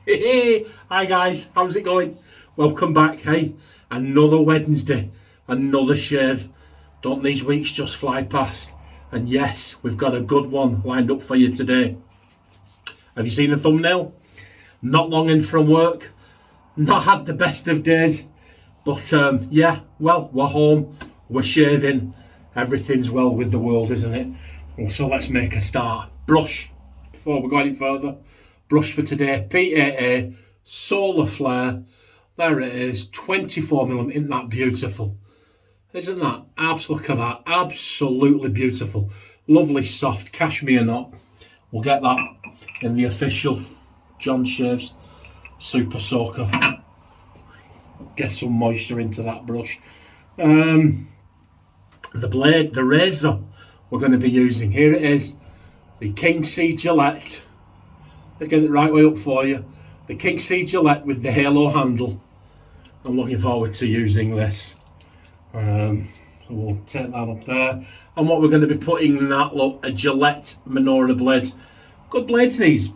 Hey, hi guys, how's it going? Welcome back. Hey, another Wednesday, another shave. Don't these weeks just fly past? And yes, we've got a good one lined up for you today. Have you seen the thumbnail? Not long in from work, not had the best of days, but yeah, well, we're home, we're shaving, everything's well with the world, isn't it? Well, so let's make a start. Brush, before we go any further, brush for today, PAA, solar flare, there it is, 24mm, isn't that beautiful? Isn't that, look at that, absolutely beautiful. Lovely soft cashmere knot. We'll get that in the official John Shaves Super Soaker. Get some moisture into that brush. The blade, the razor we're going to be using, here it is, the King C Gillette. Let's get it right way up for you. The King C Gillette with the halo handle. I'm looking forward to using this. So we'll take that up there. And what we're going to be putting in that, look, a Gillette minora blades. Good blades these,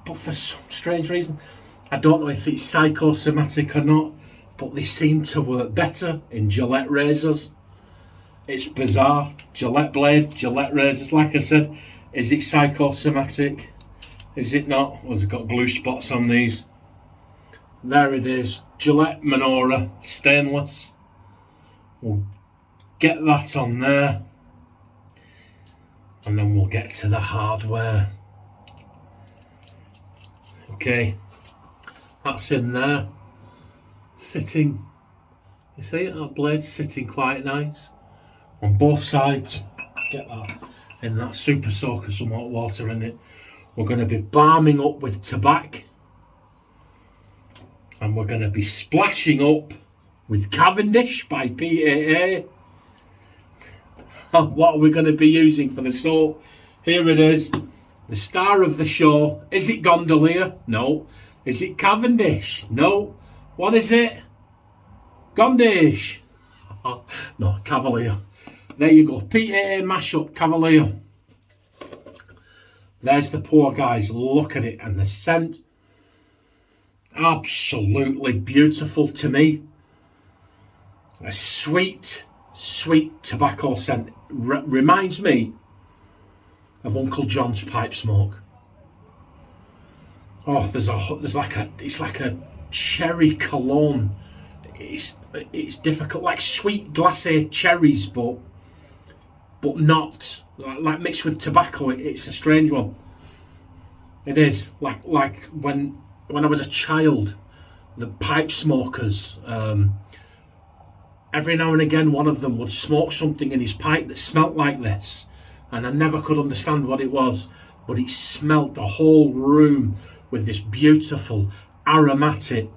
but for some strange reason, I don't know if it's psychosomatic or not, but they seem to work better in Gillette razors. It's bizarre. Gillette blade, Gillette razors, like I said, is it psychosomatic? Is it not? Well, it's got glue spots on these. There it is, Gillette minora, stainless. We'll get that on there. And then we'll get to the hardware. Okay, that's in there. Sitting, you see it, that blade's sitting quite nice. On both sides, get that in that Super Soaker, some hot water in it. We're going to be balming up with tobacco, and we're going to be splashing up with Cavendish by PAA. And what are we going to be using for the soap? Here it is, the star of the show. Is it Gondolier? No. Is it Cavendish? No. What is it? Gondish. No, Cavalier. There you go, PAA mashup, Cavalier. There's the pour, guys, look at it, and the scent, absolutely beautiful to me. A sweet, sweet tobacco scent. Reminds me of Uncle John's pipe smoke. Oh, it's like a cherry cologne. It's difficult, like sweet glacé cherries, but not like mixed with tobacco. It's a strange one. It is like when I was a child, the pipe smokers, every now and again one of them would smoke something in his pipe that smelt like this, and I never could understand what it was, but it smelt the whole room with this beautiful aromatic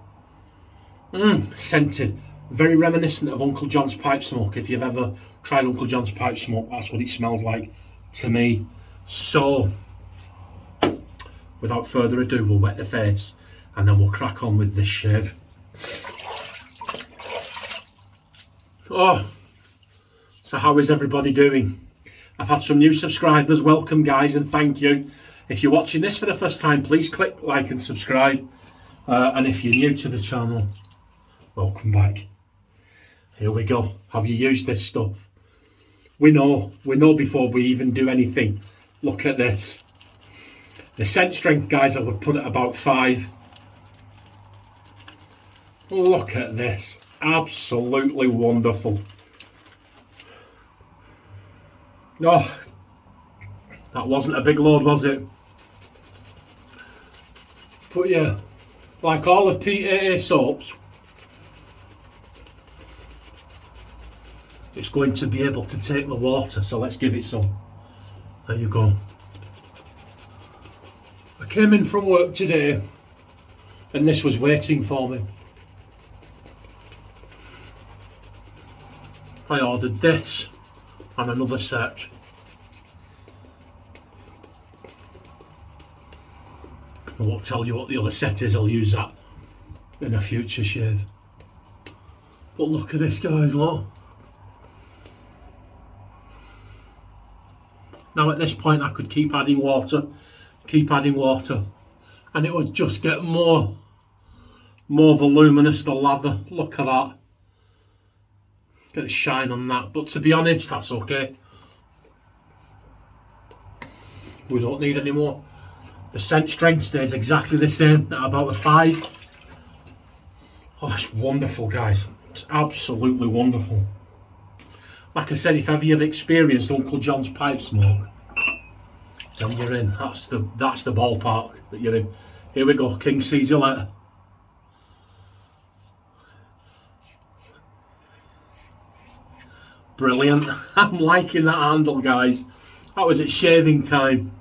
scented, very reminiscent of Uncle John's pipe smoke. If you've ever tried Uncle John's pipe smoke, that's what it smells like to me. So without further ado, we'll wet the face and then we'll crack on with this shave. Oh, so how is everybody doing? I've had some new subscribers. Welcome, guys, and thank you. If you're watching this for the first time, please click like and subscribe, and if you're new to the channel, welcome back. Here we go. Have you used this stuff? We know before we even do anything. Look at this. The scent strength, guys, I would put at about 5. Look at this. Absolutely wonderful. Oh, that wasn't a big load, was it? But yeah, like all of PAA soaps, it's going to be able to take the water, so let's give it some. There you go. I came in from work today and this was waiting for me. I ordered this and another set. I won't tell you what the other set is, I'll use that in a future shave. But look at this, guys, look. Now at this point I could keep adding water, and it would just get more voluminous, the lather. Look at that. Get a shine on that, but to be honest, that's okay. We don't need any more. The scent strength stays exactly the same at about a 5. Oh, it's wonderful, guys. It's absolutely wonderful. Like I said, if ever you've experienced Uncle John's pipe smoke, then you're in. That's the ballpark that you're in. Here we go, King, see you later. Brilliant. I'm liking that handle, guys. That was at shaving time.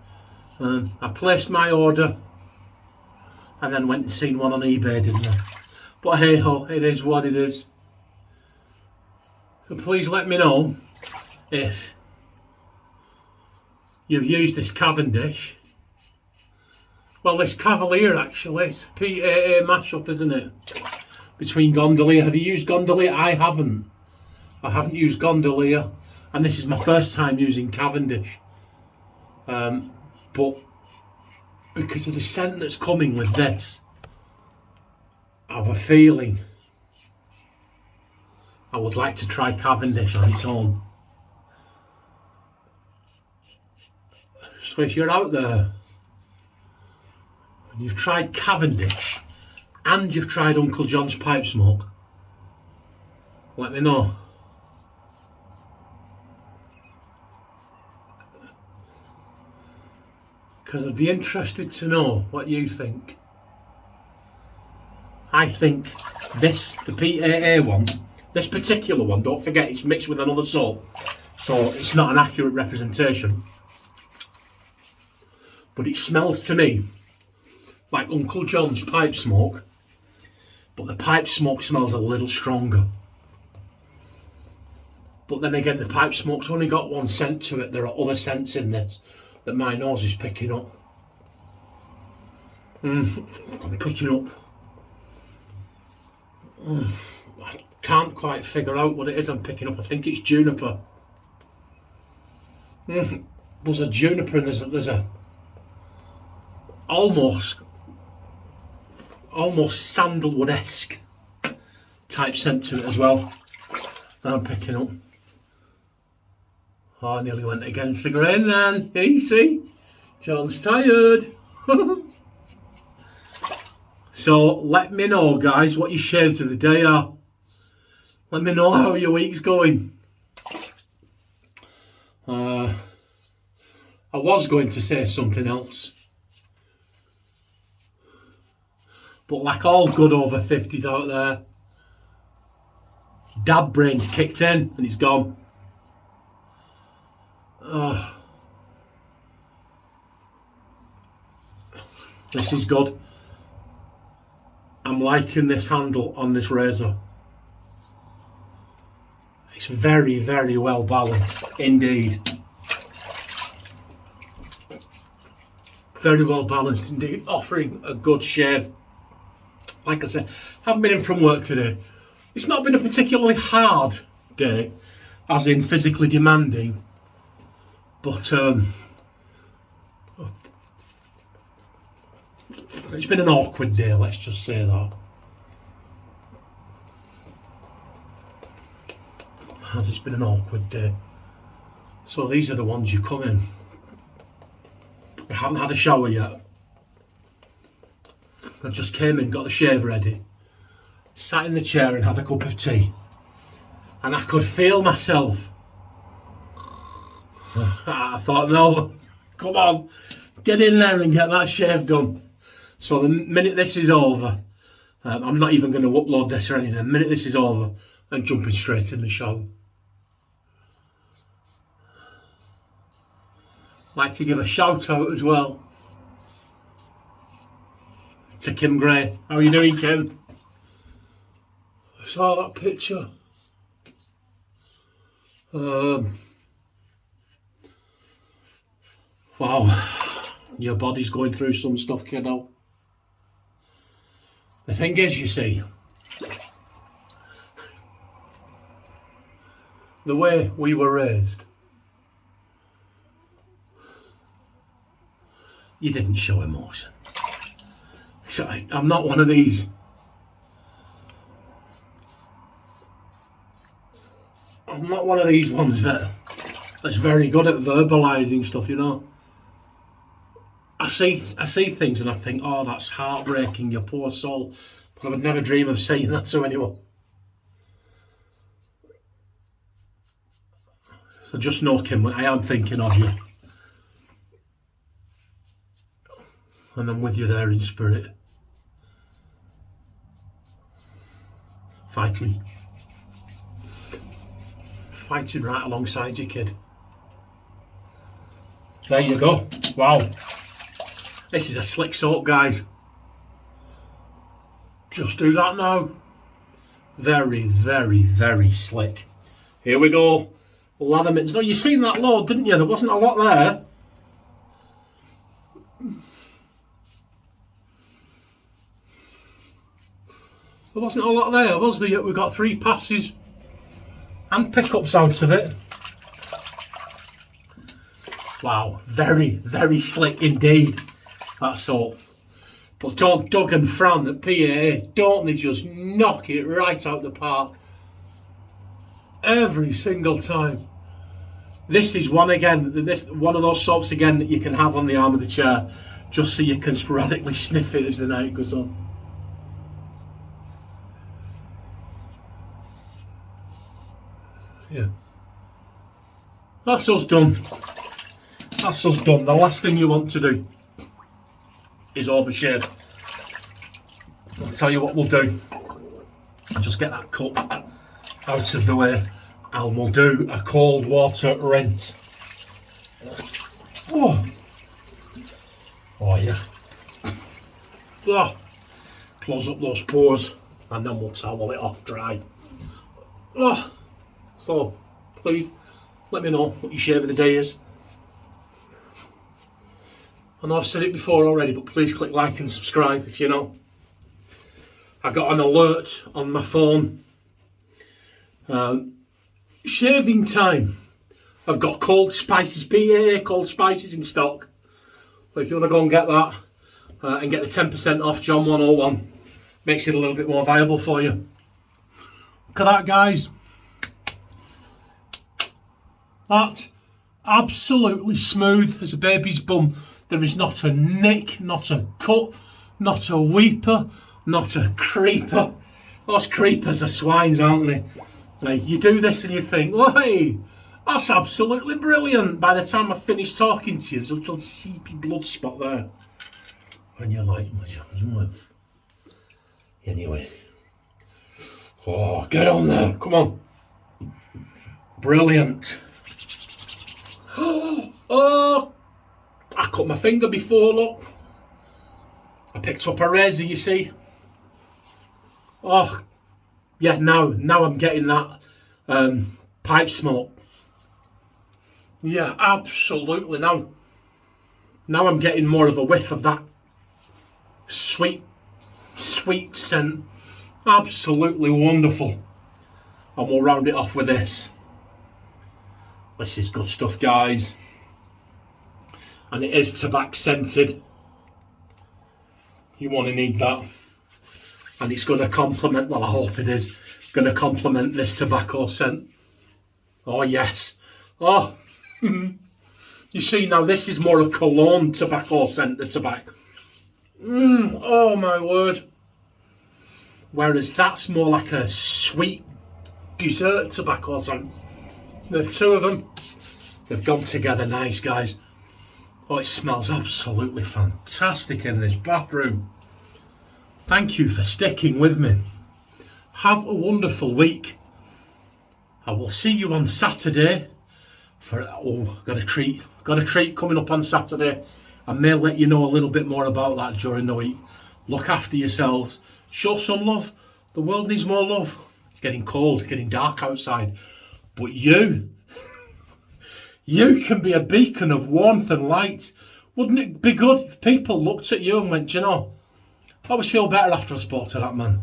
I placed my order and then went and seen one on eBay, didn't I? But hey ho, it is what it is. So please let me know if you've used this Cavendish. Well, this Cavalier actually, it's a PAA mashup, isn't it? Between Gondolier. Have you used Gondolier? I haven't. I haven't used Gondolier, and this is my first time using Cavendish. But because of the scent that's coming with this, I have a feeling I would like to try Cavendish on its own. So if you're out there and you've tried Cavendish and you've tried Uncle John's pipe smoke, let me know. Because I'd be interested to know what you think. I think this, the PAA one, this particular one, don't forget it's mixed with another soap, so it's not an accurate representation. But it smells to me like Uncle John's pipe smoke, but the pipe smoke smells a little stronger. But then again, the pipe smoke's only got one scent to it. There are other scents in this that my nose is picking up. I'm picking up. I can't quite figure out what it is I'm picking up. I think it's juniper. There's a juniper and there's a almost sandalwood-esque type scent to it as well that I'm picking up. Oh, I nearly went against the grain then. Easy. John's tired. So let me know, guys, what your shaves of the day are. Let me know how your week's going. I was going to say something else, but like all good over 50s out there, dad brain's kicked in and it's gone. This is good. I'm liking this handle on this razor. It's very, very well balanced indeed. Very well balanced indeed, offering a good shave. Like I said, haven't been in from work today. It's not been a particularly hard day, as in physically demanding, but it's been an awkward day, let's just say that. It's been an awkward day. So these are the ones you come in. I haven't had a shower yet. I just came in, got the shave ready, sat in the chair and had a cup of tea. And I could feel myself. I thought, no, come on, get in there and get that shave done. So the minute this is over, I'm not even going to upload this or anything. The minute this is over, I'm jumping straight in the shower. Like to give a shout out as well to Kim Gray. How are you doing, Kim? I saw that picture. Wow, your body's going through some stuff, kiddo. The thing is, you see, the way we were raised, you didn't show emotion. I'm not one of these. I'm not one of these ones that's very good at verbalising stuff, you know. I see things and I think, oh, that's heartbreaking, your poor soul. But I would never dream of saying that to anyone. So just know, Kim, I am thinking of you. And I'm with you there in spirit. Fighting right alongside you, kid. There you go. Wow. This is a slick soap, guys. Just do that now. Very, very, very slick. Here we go. Lather mittens. No, you seen that load, didn't you? There wasn't a lot there. There wasn't a lot there, was there? We got 3 passes and pickups out of it. Wow, very, very slick indeed. That's all. But Doug and Fran at PAA, don't they just knock it right out the park every single time? This is one of those soaps again that you can have on the arm of the chair, just so you can sporadically sniff it as the night goes on. Yeah. That's us done. That's us done. The last thing you want to do is overshave. I'll tell you what we'll do. I'll just get that cup out of the way and we'll do a cold water rinse. Oh, yeah. Oh. Close up those pores and then we'll towel it off dry. Oh. So, please, let me know what your shave of the day is. I know I've said it before already, but please click like and subscribe if you know. I got an alert on my phone. Shaving time. I've got cold spices, PAA cold spices in stock. So if you want to go and get that and get the 10% off John 101, makes it a little bit more viable for you. Look at that, guys. That absolutely smooth as a baby's bum. There is not a nick, not a cut, not a weeper, not a creeper. Those creepers are swines, aren't they? Like, you do this and you think, oh, hey, that's absolutely brilliant. By the time I finish talking to you, there's a little seepy blood spot there. And you're like, anyway. Oh, get on there, come on. Brilliant. Oh, I cut my finger before, look. I picked up a razor, you see. Oh, yeah, now I'm getting that pipe smoke. Yeah, absolutely. Now I'm getting more of a whiff of that sweet scent. Absolutely wonderful. And we'll round it off with this. This is good stuff, guys. And it is tobacco scented. You want to need that. And it's going to complement, well, I hope it is, going to complement this tobacco scent. Oh, yes. Oh, you see, now this is more a cologne tobacco scent, the tobacco. Oh, my word. Whereas that's more like a sweet dessert tobacco scent. The two of them, they've gone together nice, guys. Oh, it smells absolutely fantastic in this bathroom. Thank you for sticking with me. Have a wonderful week. I will see you on Saturday for, got a treat coming up on Saturday. I may let you know a little bit more about that during the week. Look after yourselves. Show some love. The world needs more love. It's getting cold, it's getting dark outside. But you can be a beacon of warmth and light. Wouldn't it be good if people looked at you and went, do you know, I always feel better after I spoke to that man.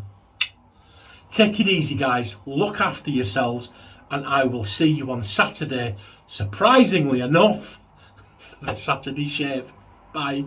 Take it easy, guys. Look after yourselves. And I will see you on Saturday, surprisingly enough, for the Saturday shave. Bye.